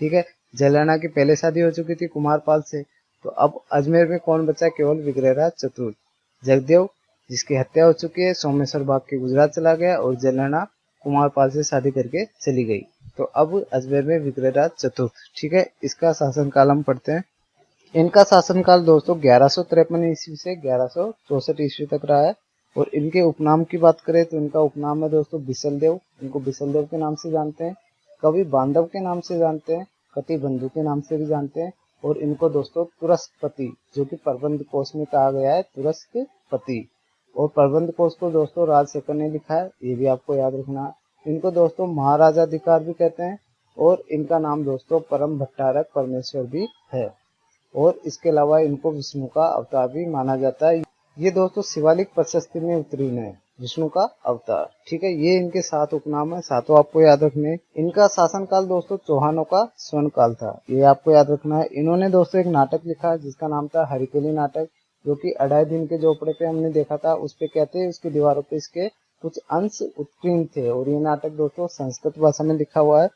Speaker 1: ठीक है, जलना की पहले शादी हो चुकी थी कुमारपाल से। तो अब अजमेर में कौन बचा? केवल विक्रयराज चतुर्थ। जगदेव जिसकी हत्या हो चुकी है, सोमेश्वर भाग के गुजरात चला गया और जलना कुमारपाल से शादी करके चली गई। तो अब अजमेर में विक्रयराज चतुर्थ। ठीक है, इसका शासनकाल हम पढ़ते हैं। इनका शासनकाल दोस्तों 1153 ईस्वी से 1164 ईस्वी तक रहा है। और इनके उपनाम की बात करें तो इनका उपनाम है दोस्तों बिसलदेव। इनको बिसलदेव के नाम से जानते हैं, कवि बांधव के नाम से जानते हैं, कटिबंधु के नाम से भी जानते हैं। और इनको दोस्तों तुरस्कपति, जो कि प्रबंध कोश में कहा गया है तुरस्कपति, और प्रबंध कोश को दोस्तों राजशेखर ने लिखा है, ये भी आपको याद रखना है। इनको दोस्तों महाराजाधिकार भी कहते हैं और इनका नाम दोस्तों परम भट्टारक परमेश्वर भी है। और इसके अलावा इनको विष्णु का अवतार भी माना जाता है। ये दोस्तों शिवालिक प्रशस्ति में उत्तीर्ण है, विष्णु का अवतार। ठीक है, ये इनके 7 उपनाम है, 7 आपको याद रखने। इनका शासनकाल दोस्तों चौहानों का स्वर्ण काल था, ये आपको याद रखना है। इन्होंने दोस्तों एक नाटक लिखा जिसका नाम था हरिकेली नाटक, जो कि 2.5 दिन के झोपड़े पे हमने देखा था। उस पे क्या थे, उसकी दीवारों पे इसके कुछ अंश उत्कीर्ण थे। और ये नाटक दोस्तों संस्कृत भाषा में लिखा हुआ है।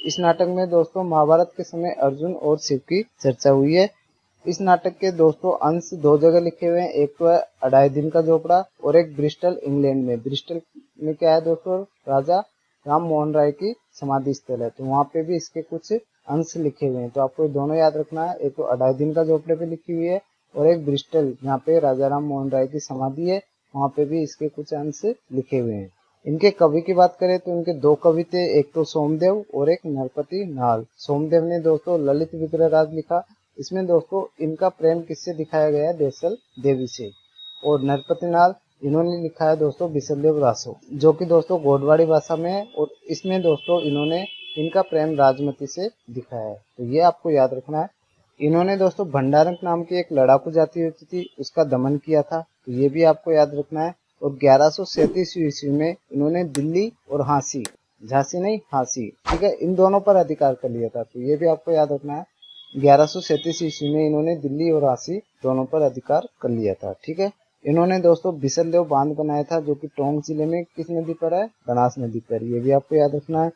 Speaker 1: इस नाटक में दोस्तों महाभारत के समय अर्जुन और शिव की चर्चा हुई है। इस नाटक के दोस्तों अंश 2 जगह लिखे हुए हैं, एक तो है 2.5 दिन का झोपड़ा और एक ब्रिस्टल इंग्लैंड में। ब्रिस्टल में क्या है दोस्तों, राजा राम मोहन राय की समाधि स्थल है, तो वहाँ पे भी इसके कुछ अंश लिखे हुए हैं। तो आपको दोनों याद रखना है, एक तो 2.5 दिन का झोपड़े पे लिखी हुई है और एक ब्रिस्टल जहाँ पे राजा राम मोहन राय की समाधि है, वहाँ पे भी इसके कुछ अंश लिखे हुए हैं। इनके कवि की बात करें तो इनके दो कवि थे, एक तो सोमदेव और एक नरपति नाल। सोमदेव ने दोस्तों ललित विग्रह राज लिखा। इसमें दोस्तों इनका प्रेम किससे दिखाया गया है, देसल देवी से। और नरपति नाल इन्होंने लिखा है दोस्तों बिसलदेव रासो, जो कि दोस्तों गोडवाड़ी भाषा में है। और इसमें दोस्तों इन्होंने इनका प्रेम राजमती से दिखाया है, तो ये आपको याद रखना है। इन्होंने दोस्तों भंडारक नाम की एक लड़ाकू जाति होती थी, उसका दमन किया था, तो ये भी आपको याद रखना है। और 1137 ईस्वी में इन्होंने दिल्ली और झांसी, झांसी नहीं झांसी, ठीक है, इन दोनों पर अधिकार कर लिया था, तो ये भी आपको याद रखना है। 1137 ईस्वी में इन्होंने दिल्ली और झांसी दोनों पर अधिकार कर लिया था, ठीक है। इन्होंने दोस्तों बिसलदेव बांध बनाया था, जो कि टोंक जिले में किस नदी पर है, बनास नदी पर, ये भी आपको याद रखना है।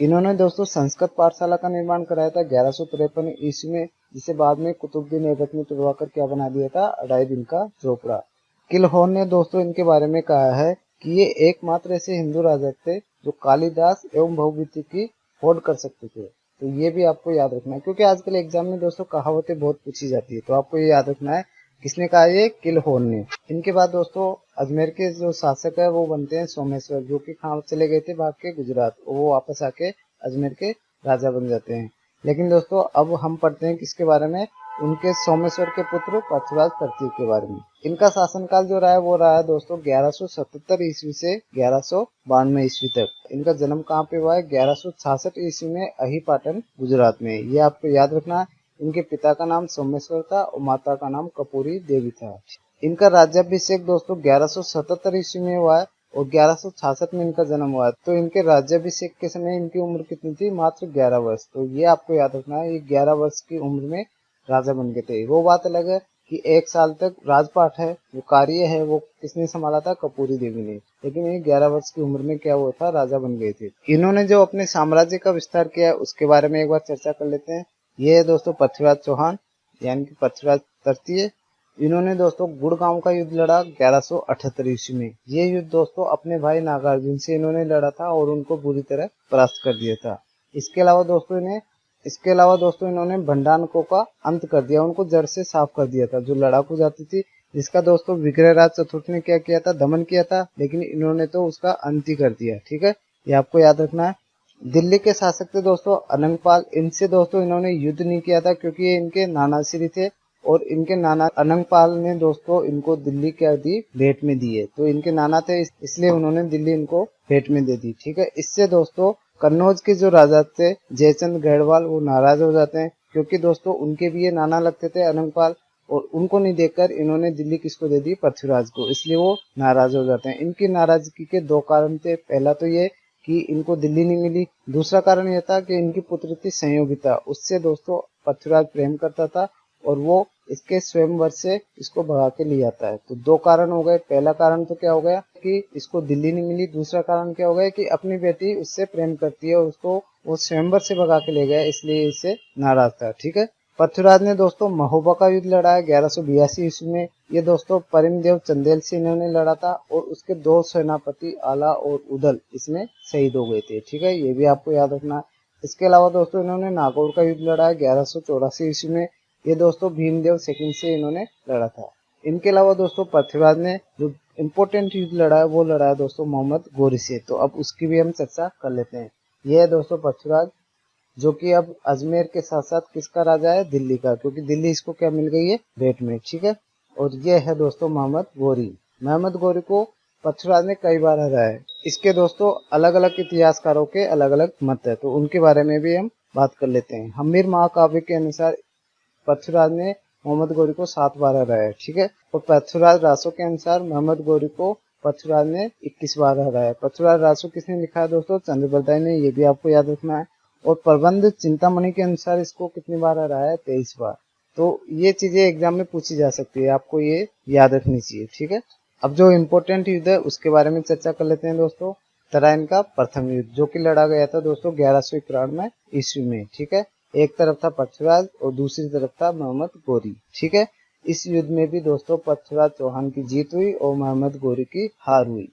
Speaker 1: इन्होंने दोस्तों संस्कृत पाठशाला का निर्माण कराया था 1153 ईस्वी में, जिसे बाद में कुतुबुद्दीन ऐबक ने तुड़वाकर क्या बना दिया था, अढ़ाई दिन का झोपड़ा। किलहौर ने दोस्तों इनके बारे में कहा है कि ये एकमात्र ऐसे हिंदू राजा थे जो कालिदास एवं भवभूति की होड़ कर सकते थे, तो ये भी आपको याद रखना है, क्योंकि आजकल एग्जाम में दोस्तों कहावतें बहुत पूछी जाती है, तो आपको ये याद रखना है। किसने कहा, ये किलहौर ने। इनके बाद दोस्तों अजमेर के जो शासक है वो बनते हैं सोमेश्वर, जो कि कहाँ चले गए थे, भाग के गुजरात, और वो वापस आके अजमेर के राजा बन जाते हैं। लेकिन दोस्तों अब हम पढ़ते हैं किसके बारे में, उनके सोमेश्वर के पुत्र पृथ्वीराज तृतीय के बारे में। इनका शासनकाल जो रहा है वो रहा है दोस्तों 1177 ईस्वी से 1192 ईस्वी तक। इनका जन्म कहाँ पे हुआ है, 1166 ईस्वी में अहीपाटन गुजरात में, ये आपको याद रखना है। इनके पिता का नाम सोमेश्वर था और माता का नाम कपूरी देवी था। इनका राज्याभिषेक दोस्तों 1177 ईस्वी में हुआ है और 1166 में इनका जन्म हुआ है। तो इनके राज्याभिषेक के समय इनकी उम्र कितनी थी, मात्र 11 वर्ष। तो ये आपको याद रखना है, ये 11 वर्ष की उम्र में राजा बन गए थे। वो बात अलग है कि 1 साल तक राजपाट है, जो कार्य है वो किसने संभाला था, कपूरी देवी ने। लेकिन ये 11 वर्ष की उम्र में क्या हुआ था, राजा बन गए थे। इन्होंने जो अपने साम्राज्य का विस्तार किया है उसके बारे में एक बार चर्चा कर लेते हैं। ये है दोस्तों पृथ्वीराज चौहान, यानी कि पृथ्वीराज तृतीय। इन्होंने दोस्तों गुड़गांव का युद्ध लड़ा 1178 ईस्वी में। ये युद्ध दोस्तों अपने भाई नागार्जुन से इन्होंने लड़ा था और उनको बुरी तरह परास्त कर दिया था। इसके अलावा दोस्तों इन्होंने भंडारकों का अंत कर दिया, उनको जड़ से साफ कर दिया था, जो लड़ाकू जाति थी, जिसका दोस्तों विग्रहराज चतुर्थ ने क्या किया था, दमन किया था, लेकिन इन्होंने तो उसका अंत ही कर दिया, ठीक है, ये आपको याद रखना है। दिल्ली के शासक थे दोस्तों अनंगपाल। इनसे दोस्तों इन्होंने युद्ध नहीं किया था, क्योंकि ये इनके नानाश्री थे और इनके नाना अनंगपाल ने दोस्तों इनको दिल्ली क्या दी, भेंट में दी है। तो इनके नाना थे इसलिए उन्होंने दिल्ली इनको भेंट में दे दी, ठीक है। इससे दोस्तों कन्नौज के जो राजा थे जयचंद गढ़वाल, वो नाराज हो जाते हैं, क्योंकि दोस्तों उनके भी ये नाना लगते थे अनंगपाल, और उनको नहीं देखकर इन्होंने दिल्ली किसको दे दी, पृथ्वीराज को, इसलिए वो नाराज हो जाते हैं। इनकी नाराजगी के दो कारण थे। पहला तो ये कि इनको दिल्ली नहीं मिली, दूसरा कारण यह था कि इनकी पुत्री थी संयोगिता, उससे दोस्तों पृथ्वीराज प्रेम करता था और वो इसके स्वयंवर से इसको भगा के ले आता है। तो दो कारण हो गए। पहला कारण तो क्या हो गया कि इसको दिल्ली नहीं मिली, दूसरा कारण क्या हो गया कि अपनी बेटी उससे प्रेम करती है और उसको वो स्वयंवर से भगा के ले गया, इसलिए इससे नाराज था, ठीक है। पृथ्वीराज ने दोस्तों महोबा का युद्ध लड़ा है 1182 ईस्वी में। ये दोस्तों परिमदेव चंदेल से इन्होंने लड़ा था और उसके दो सेनापति आला और उदल इसमें शहीद हो गए थे, ठीक है, ये भी आपको याद रखना है। इसके अलावा दोस्तों इन्होंने नागौर का युद्ध लड़ा है 1184 ईस्वी में। ये दोस्तों भीमदेव सेकंड से इन्होंने लड़ा था। इनके अलावा दोस्तों पृथ्वीराज ने जो इम्पोर्टेंट युद्ध लड़ा है वो लड़ा है दोस्तों मोहम्मद गोरी से, तो अब उसकी भी हम चर्चा कर लेते हैं। यह है दोस्तों पृथ्वीराज, जो कि अब अजमेर के साथ साथ किसका राजा है, दिल्ली का, क्योंकि दिल्ली इसको क्या मिल गई है, भेंट में, ठीक है। और ये है दोस्तों मोहम्मद गोरी। मोहम्मद गोरी को पृथ्वीराज ने कई बार हराया है। इसके दोस्तों अलग अलग इतिहासकारों के अलग अलग मत है, तो उनके बारे में भी हम बात कर लेते हैं। हम्मीर महाकाव्य के अनुसार पृथ्वीराज ने मोहम्मद गोरी को 7 बार हराया है, ठीक है। और पृथ्वीराज रासो के अनुसार मोहम्मद गोरी को पृथ्वीराज ने 21 बार हराया है। पृथ्वीराज रासो किसने लिखा है दोस्तों, चंद्रबरदाई ने, ये भी आपको याद रखना है। और प्रबंध चिंतामणि के अनुसार इसको कितनी बार हराया है, 23 बार। तो ये चीजें एग्जाम में पूछी जा सकती है, आपको ये याद रखनी चाहिए, ठीक है। अब जो इम्पोर्टेंट युद्ध है उसके बारे में चर्चा कर लेते हैं दोस्तों। तराइन का प्रथम युद्ध, जो कि लड़ा गया था दोस्तों 1191 ईस्वी में, ठीक है। एक तरफ था पृथ्वीराज और दूसरी तरफ था मोहम्मद गोरी, ठीक है। इस युद्ध में भी दोस्तों पृथ्वीराज चौहान की जीत हुई और मोहम्मद गोरी की हार हुई।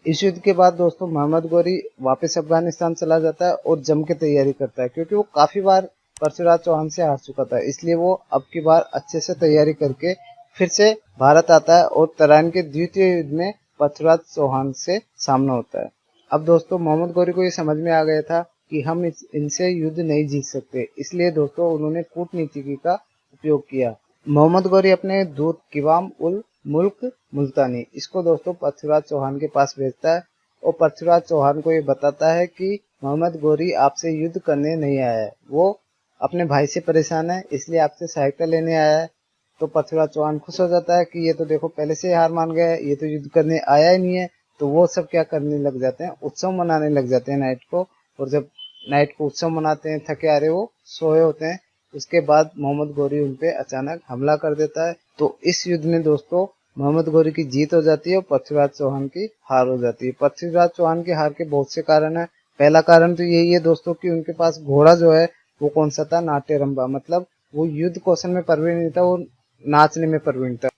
Speaker 1: इस युद्ध के बाद दोस्तों मोहम्मद गोरी वापस अफगानिस्तान चला जाता है और जम के तैयारी करता है, क्योंकि वो काफी बार पृथ्वीराज चौहान से हार चुका था, इसलिए वो अब की बार अच्छे से तैयारी करके फिर से भारत आता है और तराइन के द्वितीय युद्ध में पृथ्वीराज चौहान से सामना होता है। अब दोस्तों मोहम्मद गौरी को ये समझ में आ गया था कि हम इनसे युद्ध नहीं जीत सकते, इसलिए दोस्तों उन्होंने कूटनीति का उपयोग किया। मोहम्मद गौरी अपने दूत किवाम उल मुल्क मुल्तानी इसको दोस्तों पृथ्वीराज चौहान के पास भेजता है और पृथ्वीराज चौहान को ये बताता है कि मोहम्मद गौरी आपसे युद्ध करने नहीं आया है, वो अपने भाई से परेशान है, इसलिए आपसे सहायता लेने आया है। तो पृथ्वीराज चौहान खुश हो जाता है कि ये तो देखो पहले से हार मान गया है, ये तो युद्ध करने आया ही नहीं है। तो वो सब क्या करने लग जाते हैं, उत्सव मनाने लग जाते हैं नाइट को। और जब नाइट को उत्सव मनाते हैं, थके हारे वो सोए होते हैं, उसके बाद मोहम्मद गौरी उनपे अचानक हमला कर देता है। तो इस युद्ध में दोस्तों मोहम्मद गौरी की जीत हो जाती है और पृथ्वीराज चौहान की हार हो जाती है। पृथ्वीराज चौहान की हार के बहुत से कारण है। पहला कारण तो यही है दोस्तों कि उनके पास घोड़ा जो है वो कौन सा था, नाट्यरंबा, मतलब वो युद्ध कौशल में प्रवीण नहीं था, वो नाचने में प्रवीण था।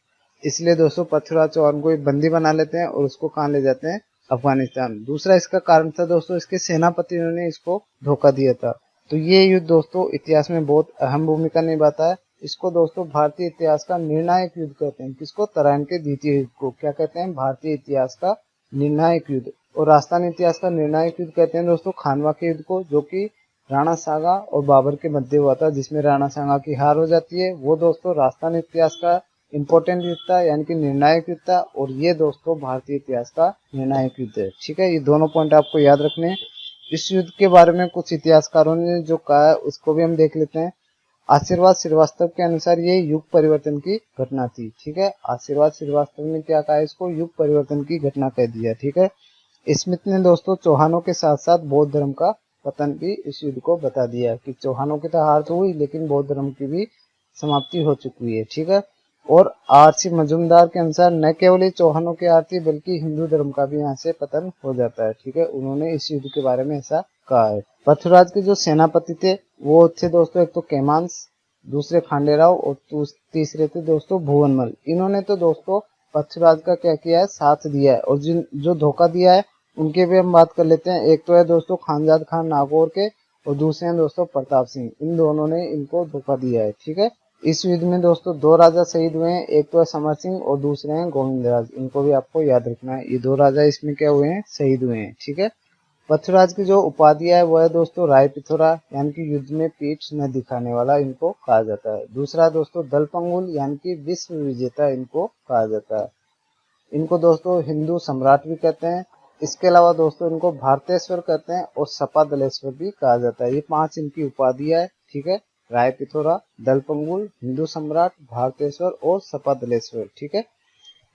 Speaker 1: इसलिए दोस्तों पृथ्वीराज चौहान को बंदी बना लेते हैं और उसको कहाँ ले जाते हैं, अफगानिस्तान। दूसरा इसका कारण था दोस्तों इसके सेनापतियों ने इसको धोखा दिया था। तो ये युद्ध दोस्तों इतिहास में बहुत अहम भूमिका निभाता है। इसको दोस्तों भारतीय इतिहास का निर्णायक युद्ध कहते हैं। किसको, तराइन के द्वितीय युद्ध को क्या कहते हैं, भारतीय इतिहास का निर्णायक युद्ध। और राजस्थानी इतिहास का निर्णायक युद्ध कहते हैं दोस्तों खानवा के युद्ध को, जो कि राणा सांगा और बाबर के मध्य हुआ था, जिसमें राणा सांगा की हार हो जाती है। वो दोस्तों राजस्थानी इतिहास का इंपॉर्टेंट युद्ध था, यानी कि निर्णायक युद्ध था। और ये दोस्तों भारतीय इतिहास का निर्णायक युद्ध है। ठीक है, ये दोनों पॉइंट आपको याद रखने हैं। इस युद्ध के बारे में कुछ इतिहासकारों ने जो कहा है उसको भी हम देख लेते हैं। आशीर्वाद श्रीवास्तव के अनुसार ये युग परिवर्तन की घटना थी। ठीक है, आशीर्वाद श्रीवास्तव ने क्या कहा, इसको युग परिवर्तन की घटना कह दिया। ठीक है, स्मिथ ने दोस्तों चौहानों के साथ साथ बौद्ध धर्म का पतन भी इस युद्ध को बता दिया कि चौहानों की तो हार तो हुई, लेकिन बौद्ध धर्म की भी समाप्ति हो चुकी है। ठीक है, और आरसी मजूमदार के अनुसार न केवल चौहानों की हार थी, बल्कि हिंदू धर्म का भी यहाँ से पतन हो जाता है। ठीक है, उन्होंने इस युद्ध के बारे में ऐसा कहा है। पृथ्वीराज के जो सेनापति थे वो थे दोस्तों एक तो कैमांस, दूसरे खांडेराव और तीसरे थे दोस्तों भुवनमल। इन्होंने तो दोस्तों पृथ्वीराज का क्या किया है, साथ दिया है। और जो धोखा दिया है उनके भी हम बात कर लेते हैं। एक तो है दोस्तों खानजाद खान नागौर के और दूसरे हैं दोस्तों प्रताप सिंह। इन दोनों ने इनको धोखा दिया है। ठीक है, इस युद्ध में दोस्तों दो राजा शहीद हुए हैं, एक तो है समर सिंह और दूसरे हैं गोविंदराज। इनको भी आपको याद रखना है, ये दो राजा इसमें क्या हुए हैं, शहीद हुए हैं। ठीक है, पृथ्वीराज की जो उपाधि है वो है दोस्तों राय पिथोरा, यानी कि युद्ध में पीठ न दिखाने वाला इनको कहा जाता है। दूसरा दोस्तों दलपंगुल, यानी कि विश्व विजेता इनको कहा जाता है। इनको दोस्तों हिंदू सम्राट भी कहते हैं। इसके अलावा दोस्तों इनको भारतेश्वर कहते हैं और सपा दलेश्वर भी कहा जाता है। ये 5 इनकी उपाधियां है। ठीक है, राय पिथोरा, दलपंगुल, हिंदू सम्राट, भारतेश्वर और सपा दलेश्वर। ठीक है,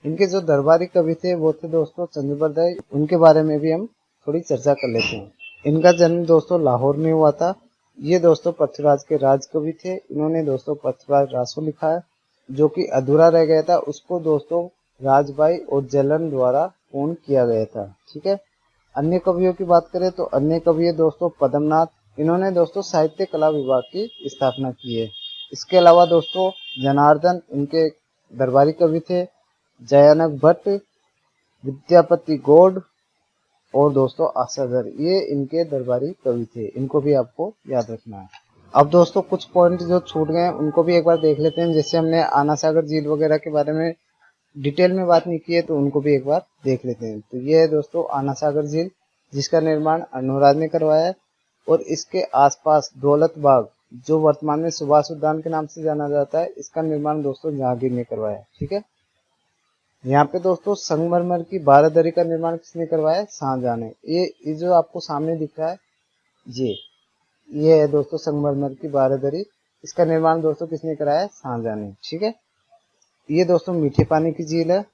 Speaker 1: इनके जो दरबारी कवि थे वो थे दोस्तों चंद्रबरदाई। उनके बारे में भी हम थोड़ी चर्चा कर लेते हैं। इनका जन्म दोस्तों लाहौर में हुआ था। ये दोस्तों पृथ्वीराज के राजकवि थे। इन्होंने दोस्तों पृथ्वीराज रासो लिखा है, जो कि अधूरा रह गया था, उसको दोस्तों राजबाई और जलन द्वारा पूर्ण किया गया था। ठीक है, अन्य कवियों की बात करें तो अन्य कवि है दोस्तों पद्मनाथ। इन्होंने दोस्तों साहित्य कला विभाग की स्थापना की है। इसके अलावा दोस्तों जनार्दन इनके दरबारी कवि थे। जयानक भट्ट, विद्यापति गौड़ और दोस्तों आशाधर, ये इनके दरबारी कवि थे। इनको भी आपको याद रखना है। अब दोस्तों कुछ पॉइंट जो छूट गए हैं उनको भी एक बार देख लेते हैं। जैसे हमने आना सागर झील वगैरह के बारे में डिटेल में बात नहीं की है, तो उनको भी एक बार देख लेते हैं। तो ये है दोस्तों आना सागर झील, जिसका निर्माण अर्नोराज ने करवाया है। और इसके आसपास दौलत बाग, जो वर्तमान में सुभाष उद्यान के नाम से जाना जाता है, इसका निर्माण दोस्तों जहांगीर ने करवाया है। ठीक है, यहाँ पे दोस्तों संगमरमर की बारादरी का निर्माण किसने करवाया है, शाहजहां ने। ये जो आपको सामने दिख रहा है ये है दोस्तों संगमरमर की बारादरी। इसका निर्माण दोस्तों किसने कराया है, शाहजहां ने। ठीक है, ये दोस्तों मीठे पानी की झील है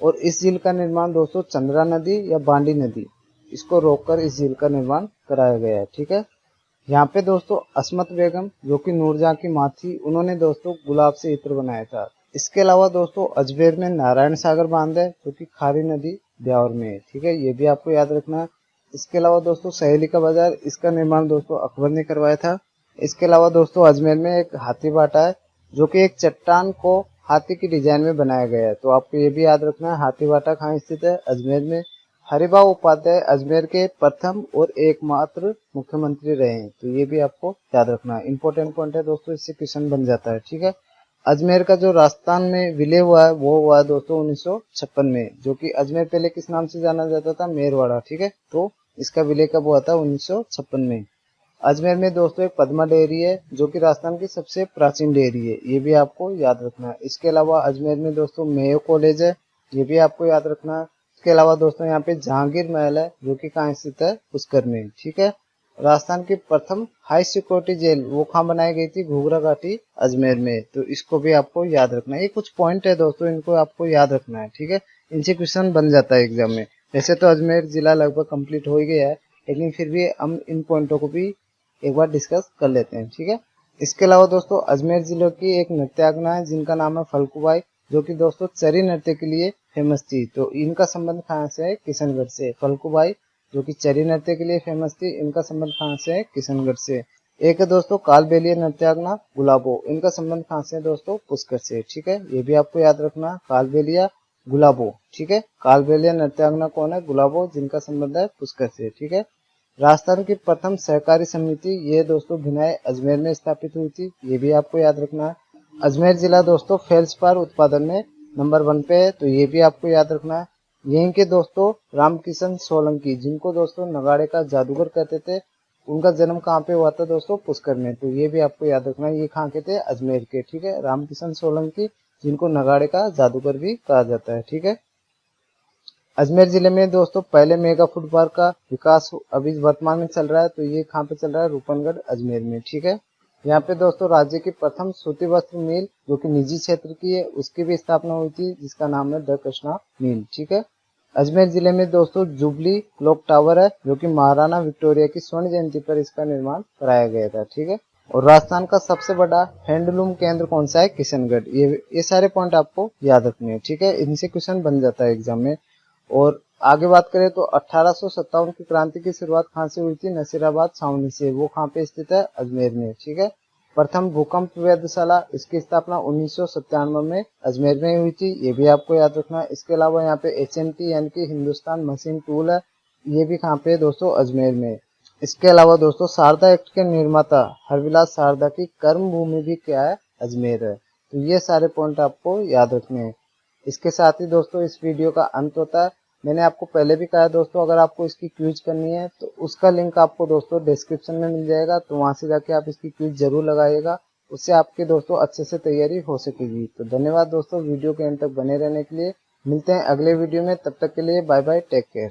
Speaker 1: और इस झील का निर्माण दोस्तों चंद्रा नदी या बांडी नदी इसको रोककर इस झील का निर्माण कराया गया है। ठीक है, यहाँ पे दोस्तों अस्मत बेगम, जो कि नूरजहां की माँ थी, उन्होंने दोस्तों गुलाब से इत्र बनाया था। इसके अलावा दोस्तों अजमेर में नारायण सागर बांध है, जो कि खारी नदी ब्यावर में है। ठीक है, ये भी आपको याद रखना है। इसके अलावा दोस्तों सहेली का बाजार, इसका निर्माण दोस्तों अकबर ने करवाया था। इसके अलावा दोस्तों अजमेर में एक हाथी बाटा है, जो कि एक चट्टान को हाथी की डिजाइन में बनाया गया है। तो आपको ये भी याद रखना है हाथी बाटा कहाँ स्थित है, अजमेर में। हरिभाऊ उपाध्याय अजमेर के प्रथम और एकमात्र मुख्यमंत्री रहे हैं। तो ये भी आपको याद रखना है, इंपॉर्टेंट पॉइंट है दोस्तों, इससे क्वेश्चन बन जाता है। ठीक है, अजमेर का जो राजस्थान में विलय हुआ है वो हुआ दोस्तों 1956 में, जो कि अजमेर पहले किस नाम से जाना जाता था, मेरवाड़ा। ठीक है, तो इसका विलय कब हुआ था? 1956 में। अजमेर में दोस्तों एक पद्मा डेयरी है जो कि राजस्थान की सबसे प्राचीन डेयरी है, ये भी आपको याद रखना है। इसके अलावा अजमेर में दोस्तों मेयो कॉलेज है, ये भी आपको याद रखना है। इसके अलावा दोस्तों यहाँ पे जहांगीर महल है जो कि कहाँ स्थित है? पुष्कर में। ठीक है। राजस्थान की प्रथम हाई सिक्योरिटी जेल वो कहाँ बनाई गई थी? घूघरा घाटी अजमेर में। तो इसको भी आपको याद रखना है। ये कुछ पॉइंट है दोस्तों, इनको आपको याद रखना है। ठीक है, इनसे क्वेश्चन बन जाता है एग्जाम में। वैसे तो अजमेर जिला लगभग कंप्लीट हो ही गया है, लेकिन फिर भी हम इन पॉइंटों को भी एक बार डिस्कस कर लेते हैं। ठीक है। इसके अलावा दोस्तों अजमेर जिले की एक नृत्यांगना है जिनका नाम है फल्गुबाई, जो कि दोस्तों चरी नृत्य के लिए फेमस थी। तो इनका संबंध कहाँ से है? किशनगढ़ से। फल्गुबाई जो कि चरी नृत्य के लिए फेमस थी, इनका संबंध कहाँ से है? किशनगढ़ से। एक है दोस्तों कालबेलिया नृत्यांगना गुलाबो, इनका संबंध कहाँ से है दोस्तों? पुष्कर से। ठीक है, ये भी आपको याद रखना, कालबेलिया गुलाबो। ठीक है, कालबेलिया नृत्यांगना कौन है? गुलाबो, जिनका संबंध है पुष्कर से। ठीक है। राजस्थान की प्रथम सहकारी समिति ये दोस्तों भिनाई अजमेर में स्थापित हुई थी, ये भी आपको याद रखना है। अजमेर जिला दोस्तों फेल्सपार उत्पादन में नंबर 1 पे है, तो ये भी आपको याद रखना है। यहीं के दोस्तों रामकिशन सोलंकी, जिनको दोस्तों नगाड़े का जादूगर कहते थे, उनका जन्म कहाँ पे हुआ था दोस्तों? पुष्कर में। तो ये भी आपको याद रखना है। ये कहाँ के थे? अजमेर के। ठीक है, रामकिशन सोलंकी, जिनको नगाड़े का जादूगर भी कहा जाता है। ठीक है। अजमेर जिले में दोस्तों पहले मेगा फूड पार्क का विकास अभी वर्तमान में चल रहा है, तो ये कहाँ पे चल रहा है? रूपनगढ़ अजमेर में। ठीक है। यहाँ पे दोस्तों राज्य की प्रथम सूती वस्त्र मिल जो कि निजी क्षेत्र की है, उसकी भी स्थापना हुई थी, जिसका नाम है द कृष्णा मिल। ठीक है। अजमेर जिले में दोस्तों जुबली क्लॉक टावर है जो कि महाराणा विक्टोरिया की स्वर्ण जयंती पर इसका निर्माण कराया गया था। ठीक है। और राजस्थान का सबसे बड़ा हैंडलूम केंद्र कौन सा है? किशनगढ़। ये सारे पॉइंट आपको याद रखने हैं। ठीक है, इनसे क्वेश्चन बन जाता है एग्जाम में। और आगे बात करें तो 1857 की क्रांति की शुरुआत कहाँ से हुई थी? नसीराबाद छावनी से। वो कहाँ पे स्थित है? अजमेर में। ठीक है। प्रथम भूकंप वेधशाला, इसकी स्थापना 1997 में अजमेर में हुई थी, ये भी आपको याद रखना है। इसके अलावा यहाँ पे HMT यानी कि हिंदुस्तान मशीन टूल है, ये भी कहाँ पे दोस्तों? अजमेर में। इसके अलावा दोस्तों शारदा एक्ट के निर्माता हरविलास शारदा की कर्म भूमि भी क्या है? अजमेर है। तो ये सारे पॉइंट आपको याद रखने हैं। इसके साथ ही दोस्तों इस वीडियो का अंत होता है। मैंने आपको पहले भी कहा दोस्तों, अगर आपको इसकी क्विज करनी है तो उसका लिंक आपको दोस्तों डिस्क्रिप्शन में मिल जाएगा, तो वहां से जाके आप इसकी क्विज जरूर लगाइएगा, उससे आपके दोस्तों अच्छे से तैयारी हो सकेगी। तो धन्यवाद दोस्तों वीडियो के अंत तक बने रहने के लिए। मिलते हैं अगले वीडियो में, तब तक के लिए बाय बाय, टेक केयर।